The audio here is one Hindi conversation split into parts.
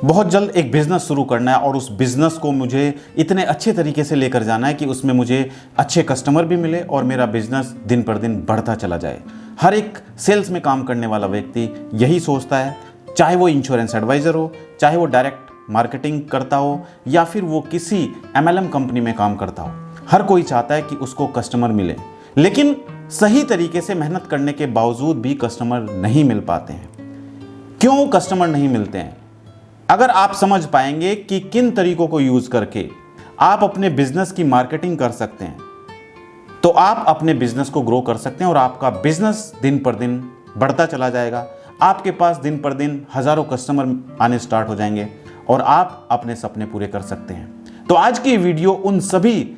बहुत जल्द एक बिज़नेस शुरू करना है और उस बिज़नेस को मुझे इतने अच्छे तरीके से लेकर जाना है कि उसमें मुझे अच्छे कस्टमर भी मिले और मेरा बिज़नेस दिन पर दिन बढ़ता चला जाए। हर एक सेल्स में काम करने वाला व्यक्ति यही सोचता है, चाहे वो इंश्योरेंस एडवाइज़र हो, चाहे वो डायरेक्ट मार्केटिंग करता हो या फिर वो किसी MLM कंपनी में काम करता हो। हर कोई चाहता है कि उसको कस्टमर मिले, लेकिन सही तरीके से मेहनत करने के बावजूद भी कस्टमर नहीं मिल पाते हैं। क्यों कस्टमर नहीं मिलते हैं? अगर आप समझ पाएंगे कि किन तरीकों को यूज करके आप अपने बिजनेस की मार्केटिंग कर सकते हैं, तो आप अपने बिजनेस को ग्रो कर सकते हैं और आपका बिजनेस दिन पर दिन बढ़ता चला जाएगा। आपके पास दिन पर दिन हजारों कस्टमर आने स्टार्ट हो जाएंगे और आप अपने सपने पूरे कर सकते हैं। तो आज की वीडियो उन सभी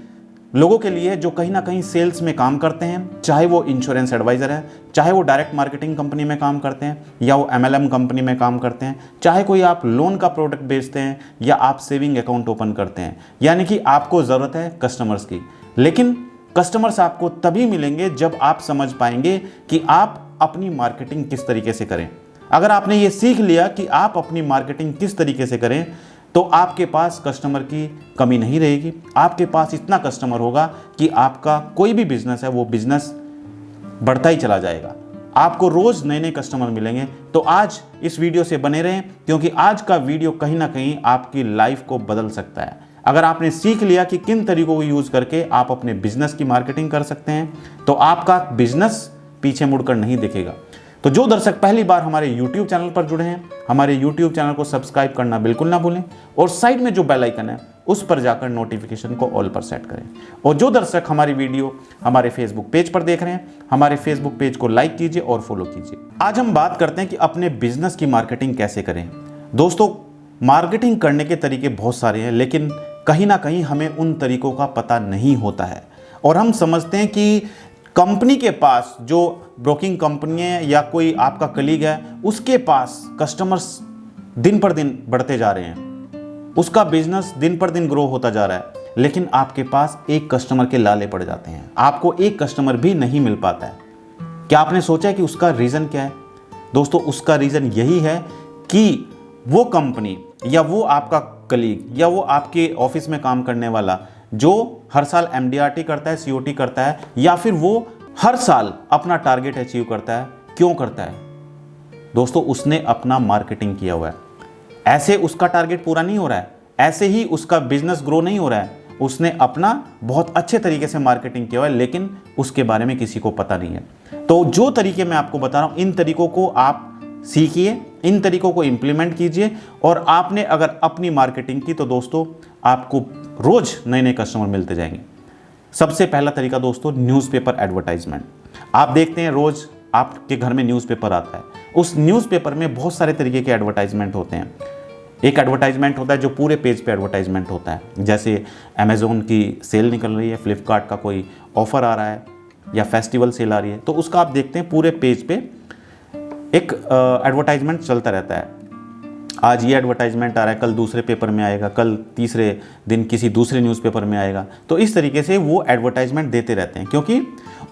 लोगों के लिए जो कहीं ना कहीं सेल्स में काम करते हैं, चाहे वो इंश्योरेंस एडवाइज़र है, चाहे वो डायरेक्ट मार्केटिंग कंपनी में काम करते हैं या वो MLM कंपनी में काम करते हैं, चाहे कोई आप लोन का प्रोडक्ट बेचते हैं या आप सेविंग अकाउंट ओपन करते हैं। यानी कि आपको ज़रूरत है कस्टमर्स की, लेकिन कस्टमर्स आपको तभी मिलेंगे जब आप समझ पाएंगे कि आप अपनी मार्केटिंग किस तरीके से करें। अगर आपने ये सीख लिया कि आप अपनी मार्केटिंग किस तरीके से करें, तो आपके पास कस्टमर की कमी नहीं रहेगी। आपके पास इतना कस्टमर होगा कि आपका कोई भी बिजनेस है वो बिजनेस बढ़ता ही चला जाएगा। आपको रोज नए नए कस्टमर मिलेंगे। तो आज इस वीडियो से बने रहें, क्योंकि आज का वीडियो कहीं ना कहीं आपकी लाइफ को बदल सकता है। अगर आपने सीख लिया कि किन तरीकों को यूज करके आप अपने बिजनेस की मार्केटिंग कर सकते हैं, तो आपका बिजनेस पीछे मुड़कर नहीं दिखेगा। तो जो दर्शक पहली बार हमारे YouTube चैनल पर जुड़े हैं, हमारे YouTube चैनल को सब्सक्राइब करना बिल्कुल ना भूलें और साइड में जो बेल आइकन है उस पर जाकर नोटिफिकेशन को ऑल पर सेट करें। और जो दर्शक हमारी वीडियो हमारे फेसबुक पेज पर देख रहे हैं, हमारे फेसबुक पेज को लाइक कीजिए और फॉलो कीजिए। आज हम बात करते हैं कि अपने बिजनेस की मार्केटिंग कैसे करें। दोस्तों, मार्केटिंग करने के तरीके बहुत सारे हैं, लेकिन कहीं ना कहीं हमें उन तरीकों का पता नहीं होता है और हम समझते हैं कि कंपनी के पास, जो ब्रोकिंग कंपनी है या कोई आपका कलीग है, उसके पास कस्टमर्स दिन पर दिन बढ़ते जा रहे हैं, उसका बिजनेस दिन पर दिन ग्रो होता जा रहा है, लेकिन आपके पास एक कस्टमर के लाले पड़ जाते हैं, आपको एक कस्टमर भी नहीं मिल पाता है। क्या आपने सोचा है कि उसका रीज़न क्या है? दोस्तों, उसका रीज़न यही है कि वो कंपनी या वो आपका कलीग या वो आपके ऑफिस में काम करने वाला जो हर साल MDRT करता है, COT करता है, या फिर वो हर साल अपना टारगेट अचीव करता है, क्यों करता है? दोस्तों, उसने अपना मार्केटिंग किया हुआ है। ऐसे उसका टारगेट पूरा नहीं हो रहा है, ऐसे ही उसका बिजनेस ग्रो नहीं हो रहा है। उसने अपना बहुत अच्छे तरीके से मार्केटिंग किया हुआ है, लेकिन उसके बारे में किसी को पता नहीं है। तो जो तरीके मैं आपको बता रहा हूं, इन तरीकों को आप सीखिए, इन तरीकों को इंप्लीमेंट कीजिए और आपने अगर अपनी मार्केटिंग की तो दोस्तों आपको रोज नए नए कस्टमर मिलते जाएंगे। सबसे पहला तरीका दोस्तों, न्यूज़पेपर एडवर्टाइजमेंट। आप देखते हैं रोज आपके घर में न्यूज़पेपर आता है, उस न्यूज़पेपर में बहुत सारे तरीके के एडवर्टाइजमेंट होते हैं। एक एडवर्टाइजमेंट होता है जो पूरे पेज पे एडवर्टाइजमेंट होता है, जैसे अमेज़ॉन की सेल निकल रही है, फ्लिपकार्ट का कोई ऑफर आ रहा है या फेस्टिवल सेल आ रही है, तो उसका आप देखते हैं पूरे पेज पे एक एडवर्टाइजमेंट चलता रहता है। आज ये एडवर्टाइजमेंट आ रहा है, कल दूसरे पेपर में आएगा, कल तीसरे दिन किसी दूसरे न्यूज़पेपर में आएगा। तो इस तरीके से वो एडवर्टाइजमेंट देते रहते हैं, क्योंकि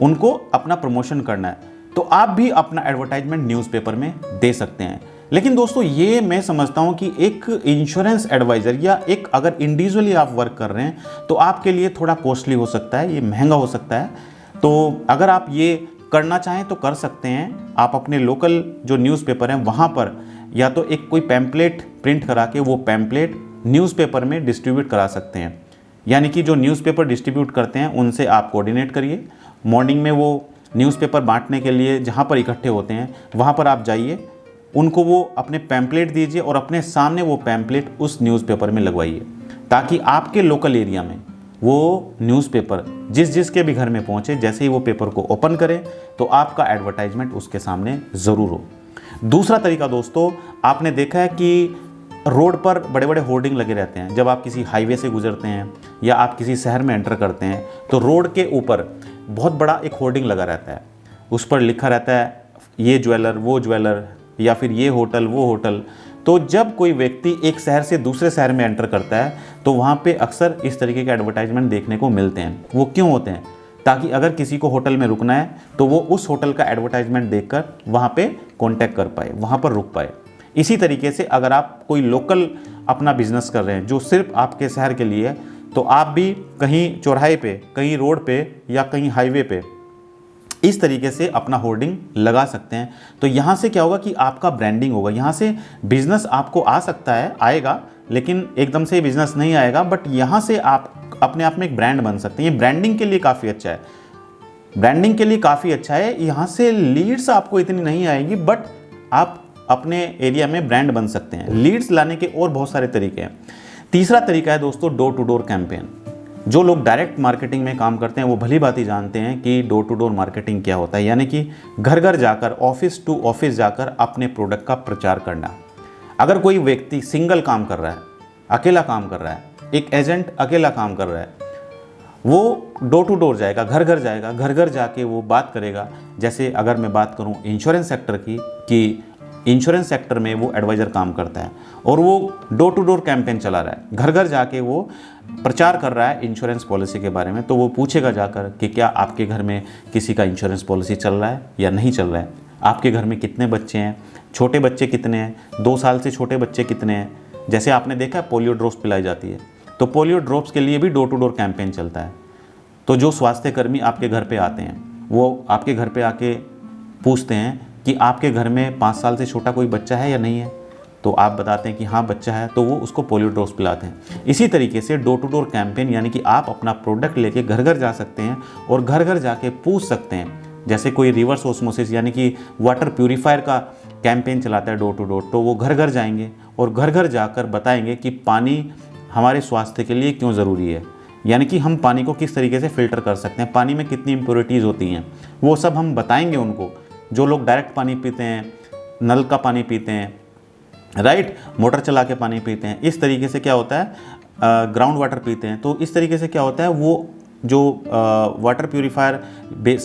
उनको अपना प्रमोशन करना है। तो आप भी अपना एडवर्टाइजमेंट न्यूज़पेपर में दे सकते हैं। लेकिन दोस्तों, ये मैं समझता हूँ कि एक इंश्योरेंस एडवाइज़र या एक अगर इंडिविजुअली आप वर्क कर रहे हैं तो आपके लिए थोड़ा कॉस्टली हो सकता है, ये महंगा हो सकता है। तो अगर आप ये करना चाहें तो कर सकते हैं। आप अपने लोकल जो न्यूज़पेपर हैं वहाँ पर या तो एक कोई पैम्पलेट प्रिंट करा के वो पैम्पलेट न्यूज़पेपर में डिस्ट्रीब्यूट करा सकते हैं। यानी कि जो न्यूज़पेपर डिस्ट्रीब्यूट करते हैं उनसे आप कोऑर्डिनेट करिए। मॉर्निंग में वो न्यूज़पेपर बांटने के लिए जहाँ पर इकट्ठे होते हैं वहाँ पर आप जाइए, उनको वो अपने पैम्पलेट दीजिए और अपने सामने वो पैम्पलेट उस न्यूज़पेपर में लगवाइए, ताकि आपके लोकल एरिया में वो न्यूज़पेपर जिसके भी घर में पहुँचे, जैसे ही वो पेपर को ओपन करें तो आपका एडवर्टाइजमेंट उसके सामने ज़रूर हो। दूसरा तरीका दोस्तों, आपने देखा है कि रोड पर बड़े बड़े होर्डिंग लगे रहते हैं। जब आप किसी हाईवे से गुजरते हैं या आप किसी शहर में एंटर करते हैं तो रोड के ऊपर बहुत बड़ा एक होर्डिंग लगा रहता है। उस पर लिखा रहता है ये ज्वेलर, वो ज्वेलर, या फिर ये होटल, वो होटल। तो जब कोई व्यक्ति एक शहर से दूसरे शहर में एंटर करता है तो वहाँ पे अक्सर इस तरीके के एडवर्टाइजमेंट देखने को मिलते हैं। वो क्यों होते हैं? ताकि अगर किसी को होटल में रुकना है तो वो उस होटल का एडवर्टाइजमेंट देखकर वहाँ पे कांटेक्ट कर पाए, वहाँ पर रुक पाए। इसी तरीके से अगर आप कोई लोकल अपना बिजनेस कर रहे हैं जो सिर्फ आपके शहर के लिए है, तो आप भी कहीं चौराहे पे, कहीं रोड पे या कहीं हाईवे पे इस तरीके से अपना होर्डिंग लगा सकते हैं। तो यहाँ से क्या होगा कि आपका ब्रांडिंग होगा, यहाँ से बिजनेस आपको आ सकता है, आएगा, लेकिन एकदम से बिजनेस नहीं आएगा, बट यहाँ से आप अपने आप में एक ब्रांड बन सकते हैं। ये ब्रांडिंग के लिए काफ़ी अच्छा है, ब्रांडिंग के लिए काफ़ी अच्छा है। यहाँ से लीड्स आपको इतनी नहीं आएगी, बट आप अपने एरिया में ब्रांड बन सकते हैं। लीड्स लाने के और बहुत सारे तरीके हैं। तीसरा तरीका है दोस्तों डोर टू डोर कैंपेन। जो लोग डायरेक्ट मार्केटिंग में काम करते हैं वो भली बात ही जानते हैं कि डोर टू डोर मार्केटिंग क्या होता है, यानी कि घर घर जाकर, ऑफिस टू ऑफिस जाकर अपने प्रोडक्ट का प्रचार करना। अगर कोई व्यक्ति सिंगल काम कर रहा है, अकेला काम कर रहा है, एक एजेंट अकेला काम कर रहा है, वो डोर टू डोर जाएगा, घर घर जाएगा, घर घर जाके वो बात करेगा। जैसे अगर मैं बात करूं इंश्योरेंस सेक्टर की, कि इंश्योरेंस सेक्टर में वो एडवाइज़र काम करता है और वो डोर टू डोर कैंपेन चला रहा है, घर घर जाके वो प्रचार कर रहा है इंश्योरेंस पॉलिसी के बारे में। तो वो पूछेगा जाकर कि क्या आपके घर में किसी का इंश्योरेंस पॉलिसी चल रहा है या नहीं चल रहा है, आपके घर में कितने बच्चे हैं, छोटे बच्चे कितने हैं, 2 साल से छोटे बच्चे कितने हैं। जैसे आपने देखा पोलियो ड्रॉप्स पिलाई जाती है, तो पोलियो ड्रॉप्स के लिए भी डोर टू डोर कैंपेन चलता है। तो जो स्वास्थ्यकर्मी आपके घर पे आते हैं वो आपके घर पे आके पूछते हैं कि आपके घर में 5 साल से छोटा कोई बच्चा है या नहीं है, तो आप बताते हैं कि हाँ बच्चा है, तो वो उसको पोलियो ड्रॉप्स पिलाते हैं। इसी तरीके से डोर टू डोर कैंपेन, यानी कि आप अपना प्रोडक्ट लेके घर घर जा सकते हैं और घर घर जाके पूछ सकते हैं। जैसे कोई रिवर्स ऑस्मोसिस यानी कि वाटर प्यूरीफायर का कैंपेन चलाता है डोर टू डोर, तो वो घर घर जाएंगे और घर घर जाकर बताएंगे कि पानी हमारे स्वास्थ्य के लिए क्यों ज़रूरी है, यानी कि हम पानी को किस तरीके से फ़िल्टर कर सकते हैं, पानी में कितनी इम्प्योरिटीज़ होती हैं, वो सब हम बताएंगे उनको। जो लोग डायरेक्ट पानी पीते हैं, नल का पानी पीते हैं, राइट, मोटर चला के पानी पीते हैं, इस तरीके से क्या होता है ग्राउंड वाटर पीते हैं, तो इस तरीके से क्या होता है, वो जो वाटर प्यूरीफायर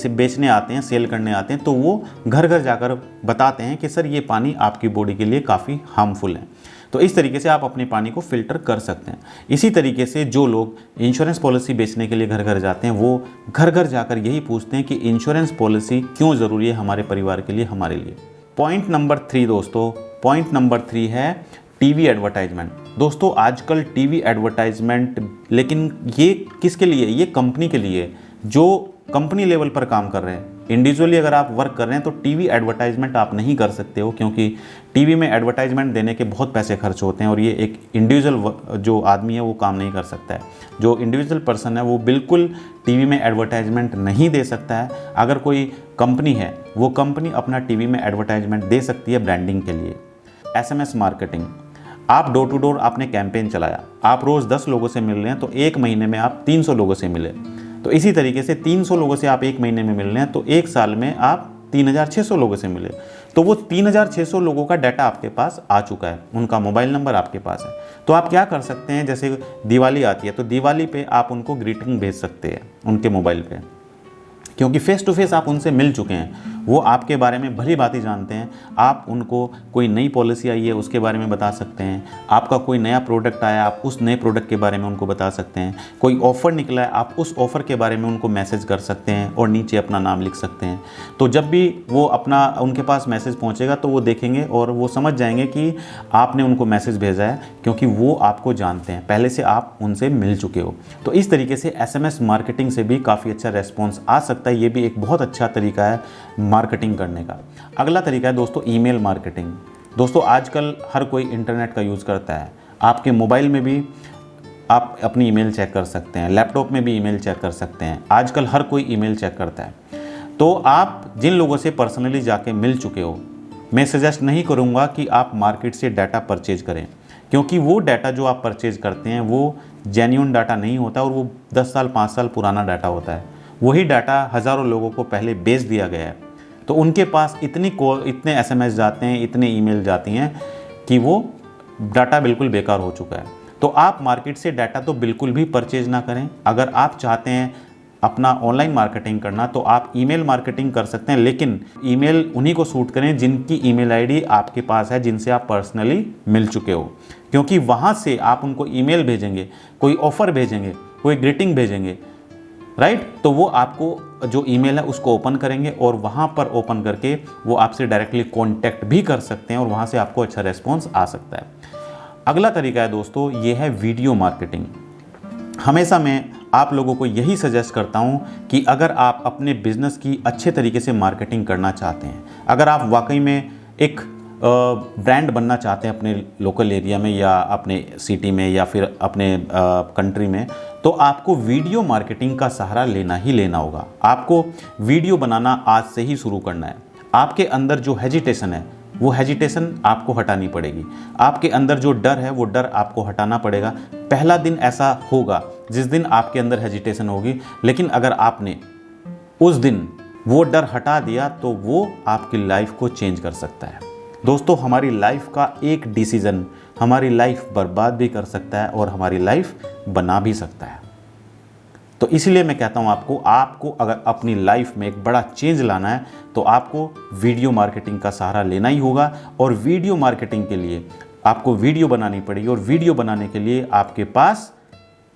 बेचने आते हैं, सेल करने आते हैं, तो वो घर घर जाकर बताते हैं कि सर ये पानी आपकी बॉडी के लिए काफ़ी हार्मफुल है। तो इस तरीके से आप अपने पानी को फ़िल्टर कर सकते हैं। इसी तरीके से जो लोग इंश्योरेंस पॉलिसी बेचने के लिए घर घर जाते हैं, वो घर घर जाकर यही पूछते हैं कि इंश्योरेंस पॉलिसी क्यों ज़रूरी है हमारे परिवार के लिए, हमारे लिए। पॉइंट नंबर 3 दोस्तों, पॉइंट नंबर 3 है टीवी एडवर्टाइजमेंट। दोस्तों आजकल टीवी एडवर्टाइजमेंट, लेकिन ये किसके लिए, ये कंपनी के लिए जो कंपनी लेवल पर काम कर रहे हैं। इंडिविजुअली अगर आप वर्क कर रहे हैं तो टीवी एडवर्टाइजमेंट आप नहीं कर सकते हो, क्योंकि टीवी में एडवर्टाइजमेंट देने के बहुत पैसे खर्च होते हैं और ये एक इंडिविजुअल जो आदमी है वो काम नहीं कर सकता है। जो इंडिविजुअल पर्सन है वो बिल्कुल टीवी में एडवर्टाइजमेंट नहीं दे सकता है। अगर कोई कंपनी है, वो कंपनी अपना टीवी में एडवर्टाइजमेंट दे सकती है ब्रांडिंग के लिए। SMS मार्केटिंग, आप डोर टू डोर आपने कैंपेन चलाया, आप रोज़ 10 लोगों से मिल रहे हैं, तो एक महीने में आप 300 लोगों से मिले। तो इसी तरीके से 300 लोगों से आप एक महीने में मिल रहे हैं, तो एक साल में आप 3600 लोगों से मिले। तो वो 3600 लोगों का डाटा आपके पास आ चुका है, उनका मोबाइल नंबर आपके पास है। तो आप क्या कर सकते हैं, जैसे दिवाली आती है तो दिवाली पे आप उनको ग्रीटिंग भेज सकते हैं उनके मोबाइल पे, क्योंकि फेस टू फेस आप उनसे मिल चुके हैं, वो आपके बारे में भली बातें जानते हैं। आप उनको कोई नई पॉलिसी आई है उसके बारे में बता सकते हैं, आपका कोई नया प्रोडक्ट आया आप उस नए प्रोडक्ट के बारे में उनको बता सकते हैं, कोई ऑफ़र निकला है आप उस ऑफ़र के बारे में उनको मैसेज कर सकते हैं और नीचे अपना नाम लिख सकते हैं। तो जब भी वो अपना उनके पास मैसेज पहुँचेगा तो वो देखेंगे और वो समझ जाएंगे कि आपने उनको मैसेज भेजा है, क्योंकि वो आपको जानते हैं, पहले से आप उनसे मिल चुके हो। तो इस तरीके से SMS मार्केटिंग से भी काफ़ी अच्छा रेस्पॉन्स आ सकता है। ये भी एक बहुत अच्छा तरीका है मार्केटिंग करने का। अगला तरीका है दोस्तों ईमेल मार्केटिंग। दोस्तों आजकल हर कोई इंटरनेट का यूज़ करता है, आपके मोबाइल में भी आप अपनी ईमेल चेक कर सकते हैं, लैपटॉप में भी ईमेल चेक कर सकते हैं, आजकल हर कोई ईमेल चेक करता है। तो आप जिन लोगों से पर्सनली जाके मिल चुके हो, मैं सजेस्ट नहीं करूँगा कि आप मार्केट से डाटा परचेज करें, क्योंकि वो डाटा जो आप परचेज करते हैं वो जेन्युइन डाटा नहीं होता और वो 10 साल 5 साल पुराना डाटा होता है। वही डाटा हज़ारों लोगों को पहले बेच दिया गया है, तो उनके पास इतने SMS जाते हैं, इतने ईमेल जाती हैं कि वो डाटा बिल्कुल बेकार हो चुका है। तो आप मार्केट से डाटा तो बिल्कुल भी परचेज ना करें। अगर आप चाहते हैं अपना ऑनलाइन मार्केटिंग करना तो आप ईमेल मार्केटिंग कर सकते हैं, लेकिन ईमेल उन्हीं को सूट करें जिनकी ईमेल आईडी आपके पास है, जिनसे आप पर्सनली मिल चुके हो, क्योंकि वहाँ से आप उनको ईमेल भेजेंगे, कोई ऑफ़र भेजेंगे, कोई ग्रीटिंग भेजेंगे, राइट। तो वो आपको जो ईमेल है उसको ओपन करेंगे और वहाँ पर ओपन करके वो आपसे डायरेक्टली कांटेक्ट भी कर सकते हैं और वहाँ से आपको अच्छा रिस्पॉन्स आ सकता है। अगला तरीका है दोस्तों, ये है वीडियो मार्केटिंग। हमेशा मैं आप लोगों को यही सजेस्ट करता हूँ कि अगर आप अपने बिजनेस की अच्छे तरीके से मार्केटिंग करना चाहते हैं, अगर आप वाकई में एक ब्रांड बनना चाहते हैं अपने लोकल एरिया में या अपने सिटी में या फिर अपने कंट्री में, तो आपको वीडियो मार्केटिंग का सहारा लेना ही लेना होगा। आपको वीडियो बनाना आज से ही शुरू करना है। आपके अंदर जो हेजिटेशन है वो हेजिटेशन आपको हटानी पड़ेगी। आपके अंदर जो डर है वो डर आपको हटाना पड़ेगा। पहला दिन ऐसा होगा जिस दिन आपके अंदर हेजिटेशन होगी, लेकिन अगर आपने उस दिन वो डर हटा दिया तो वो आपकी लाइफ को चेंज कर सकता है। दोस्तों, हमारी लाइफ का एक डिसीजन हमारी लाइफ बर्बाद भी कर सकता है और हमारी लाइफ बना भी सकता है। तो इसलिए मैं कहता हूँ आपको अगर अपनी लाइफ में एक बड़ा चेंज लाना है तो आपको वीडियो मार्केटिंग का सहारा लेना ही होगा। और वीडियो मार्केटिंग के लिए आपको वीडियो बनानी पड़ेगी और वीडियो बनाने के लिए आपके पास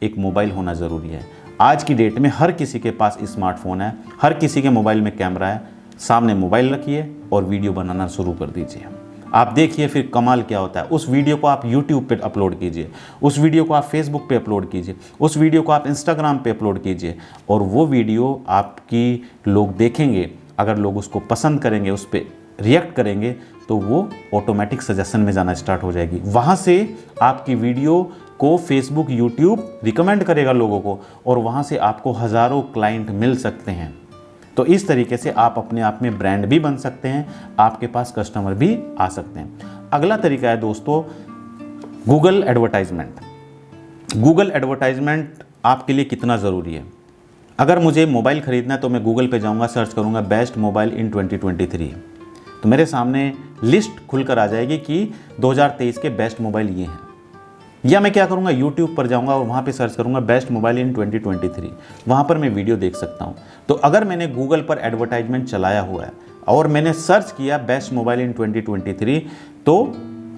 एक मोबाइल होना ज़रूरी है। आज की डेट में हर किसी के पास स्मार्टफोन है, हर किसी के मोबाइल में कैमरा है। सामने मोबाइल रखिए और वीडियो बनाना शुरू कर दीजिए। आप देखिए फिर कमाल क्या होता है। उस वीडियो को आप YouTube पे अपलोड कीजिए, उस वीडियो को आप Facebook पे अपलोड कीजिए, उस वीडियो को आप Instagram पे अपलोड कीजिए और वो वीडियो आपकी लोग देखेंगे। अगर लोग उसको पसंद करेंगे, उस पर रिएक्ट करेंगे, तो वो ऑटोमेटिक सजेशन में जाना स्टार्ट हो जाएगी। वहाँ से आपकी वीडियो को Facebook, YouTube रिकमेंड करेगा लोगों को और वहाँ से आपको हज़ारों क्लाइंट मिल सकते हैं। तो इस तरीके से आप अपने आप में ब्रांड भी बन सकते हैं, आपके पास कस्टमर भी आ सकते हैं। अगला तरीका है दोस्तों, गूगल एडवर्टाइजमेंट। गूगल एडवर्टाइजमेंट आपके लिए कितना ज़रूरी है? अगर मुझे मोबाइल ख़रीदना है तो मैं गूगल पे जाऊंगा, सर्च करूंगा बेस्ट मोबाइल इन 2023, तो मेरे सामने लिस्ट खुलकर आ जाएगी कि 2023 के बेस्ट मोबाइल ये हैं। या मैं क्या करूंगा, YouTube पर जाऊंगा और वहाँ पे सर्च करूंगा बेस्ट मोबाइल इन 2023, वहाँ पर मैं वीडियो देख सकता हूँ। तो अगर मैंने गूगल पर एडवर्टाइजमेंट चलाया हुआ है और मैंने सर्च किया बेस्ट मोबाइल इन 2023, तो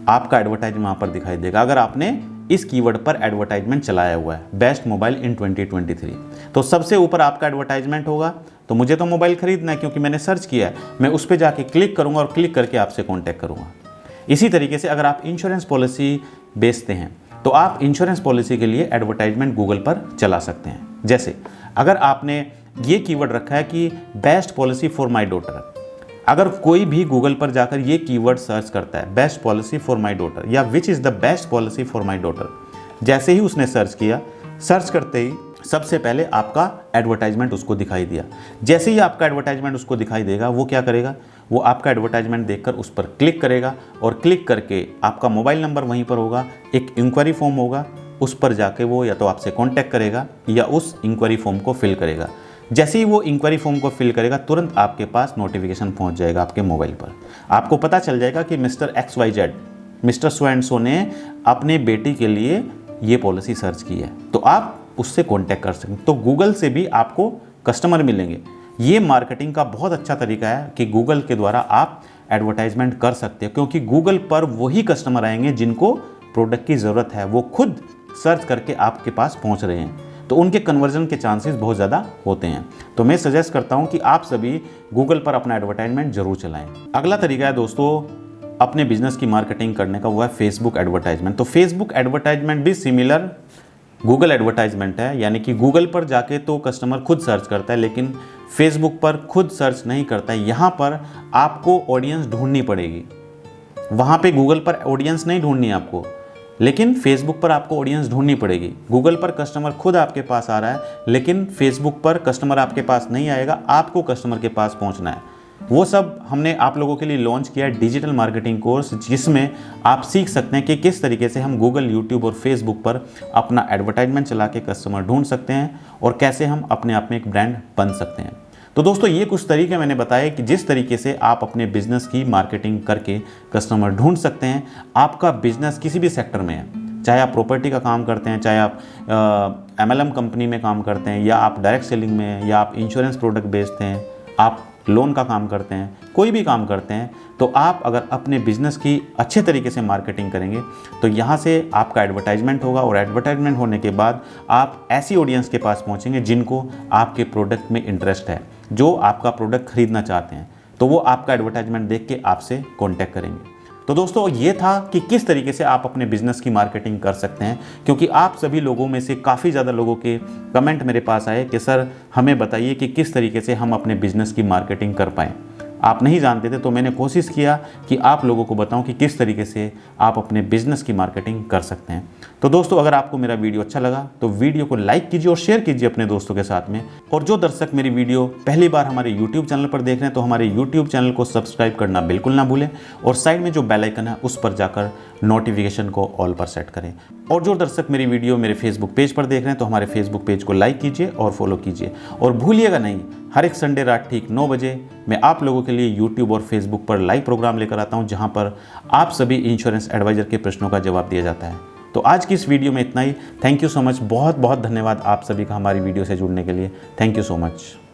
आपका एडवर्टाइजमेंट वहाँ पर दिखाई देगा। अगर आपने इस कीवर्ड पर एडवर्टाइजमेंट चलाया हुआ है बेस्ट मोबाइल इन 2023, तो सबसे ऊपर आपका एडवर्टाइजमेंट होगा। तो मुझे तो मोबाइल खरीदना है क्योंकि मैंने सर्च किया है, मैं उस पर जाके क्लिक करूँगा और क्लिक करके आपसे कॉन्टैक्ट करूँगा। इसी तरीके से अगर आप इंश्योरेंस पॉलिसी बेचते हैं तो आप इंश्योरेंस पॉलिसी के लिए एडवर्टाइजमेंट गूगल पर चला सकते हैं। जैसे अगर आपने ये कीवर्ड रखा है कि best policy for my daughter, अगर कोई भी गूगल पर जाकर ये कीवर्ड सर्च करता है best policy for my daughter या which is the best policy for my daughter, जैसे ही उसने सर्च किया, सर्च करते ही सबसे पहले आपका एडवर्टाइजमेंट उसको दिखाई दिया। जैसे ही आपका एडवर्टाइजमेंट उसको दिखाई देगा, वो क्या करेगा, वो आपका एडवर्टाइजमेंट देखकर उस पर क्लिक करेगा और क्लिक करके आपका मोबाइल नंबर वहीं पर होगा, एक इंक्वायरी फॉर्म होगा, उस पर जाके वो या तो आपसे कांटेक्ट करेगा या उस इंक्वायरी फॉर्म को फिल करेगा। जैसे ही वो इंक्वायरी फॉर्म को फिल करेगा, तुरंत आपके पास नोटिफिकेशन पहुंच जाएगा आपके मोबाइल पर। आपको पता चल जाएगा कि mister XYZ, mister so and so ने अपने बेटी के लिए ये पॉलिसी सर्च की है, तो आप उससे कांटेक्ट कर सकते हैं। तो गूगल से भी आपको कस्टमर मिलेंगे। ये मार्केटिंग का बहुत अच्छा तरीका है कि गूगल के द्वारा आप एडवर्टाइजमेंट कर सकते हो, क्योंकि गूगल पर वही कस्टमर आएंगे जिनको प्रोडक्ट की ज़रूरत है, वो खुद सर्च करके आपके पास पहुंच रहे हैं, तो उनके कन्वर्जन के चांसेस बहुत ज़्यादा होते हैं। तो मैं सजेस्ट करता हूं कि आप सभी गूगल पर अपना एडवर्टाइजमेंट जरूर चलाएं। अगला तरीका है दोस्तों अपने बिजनेस की मार्केटिंग करने का, वो है फेसबुक एडवर्टाइजमेंट। तो फेसबुक एडवर्टाइजमेंट भी सिमिलर गूगल एडवर्टाइजमेंट है, यानी कि गूगल पर जाके तो कस्टमर खुद सर्च करता है, लेकिन फेसबुक पर खुद सर्च नहीं करता है। यहाँ पर आपको ऑडियंस ढूंढनी पड़ेगी। वहाँ पे गूगल पर ऑडियंस नहीं ढूंढनी है आपको, लेकिन फेसबुक पर आपको ऑडियंस ढूंढनी पड़ेगी। गूगल पर कस्टमर खुद आपके पास आ रहा है, लेकिन फेसबुक पर कस्टमर आपके पास नहीं आएगा, आपको कस्टमर के पास पहुँचना है। वो सब हमने आप लोगों के लिए लॉन्च किया है डिजिटल मार्केटिंग कोर्स, जिसमें आप सीख सकते हैं कि किस तरीके से हम गूगल, यूट्यूब और फेसबुक पर अपना एडवर्टाइजमेंट चला के कस्टमर ढूंढ सकते हैं और कैसे हम अपने आप में एक ब्रांड बन सकते हैं। तो दोस्तों, ये कुछ तरीके मैंने बताए कि जिस तरीके से आप अपने बिजनेस की मार्केटिंग करके कस्टमर ढूंढ सकते हैं। आपका बिजनेस किसी भी सेक्टर में है, चाहे आप प्रॉपर्टी का काम करते हैं, चाहे आप MLM कंपनी में काम करते हैं, या आप डायरेक्ट सेलिंग में हैं, या आप इंश्योरेंस प्रोडक्ट बेचते हैं, आप लोन का काम करते हैं, कोई भी काम करते हैं तो आप अगर अपने बिजनेस की अच्छे तरीके से मार्केटिंग करेंगे तो यहाँ से आपका एडवर्टाइजमेंट होगा, और एडवर्टाइजमेंट होने के बाद आप ऐसी ऑडियंस के पास पहुँचेंगे जिनको आपके प्रोडक्ट में इंटरेस्ट है, जो आपका प्रोडक्ट खरीदना चाहते हैं, तो वो आपका एडवर्टाइजमेंट देख के आपसे कॉन्टैक्ट करेंगे। तो दोस्तों ये था कि किस तरीके से आप अपने बिजनेस की मार्केटिंग कर सकते हैं, क्योंकि आप सभी लोगों में से काफ़ी ज़्यादा लोगों के कमेंट मेरे पास आए कि सर हमें बताइए कि किस तरीके से हम अपने बिजनेस की मार्केटिंग कर पाएँ। आप नहीं जानते थे, तो मैंने कोशिश किया कि आप लोगों को बताऊं कि किस तरीके से आप अपने बिजनेस की मार्केटिंग कर सकते हैं। तो दोस्तों अगर आपको मेरा वीडियो अच्छा लगा तो वीडियो को लाइक कीजिए और शेयर कीजिए अपने दोस्तों के साथ में। और जो दर्शक मेरी वीडियो पहली बार हमारे यूट्यूब चैनल पर देख रहे हैं तो हमारे यूट्यूब चैनल को सब्सक्राइब करना बिल्कुल ना भूलें, और साइड में जो बेल आइकन है उस पर जाकर नोटिफिकेशन को ऑल पर सेट करें। और जो दर्शक मेरी वीडियो मेरे फेसबुक पेज पर देख रहे हैं तो हमारे फेसबुक पेज को लाइक कीजिए और फॉलो कीजिए। और भूलिएगा नहीं, हर एक संडे रात ठीक 9 बजे मैं आप लोगों के लिए यूट्यूब और फेसबुक पर लाइव प्रोग्राम लेकर आता हूं, जहां पर आप सभी इंश्योरेंस एडवाइजर के प्रश्नों का जवाब दिया जाता है। तो आज की इस वीडियो में इतना ही। थैंक यू सो मच, बहुत बहुत धन्यवाद आप सभी का हमारी वीडियो से जुड़ने के लिए। Thank you so much.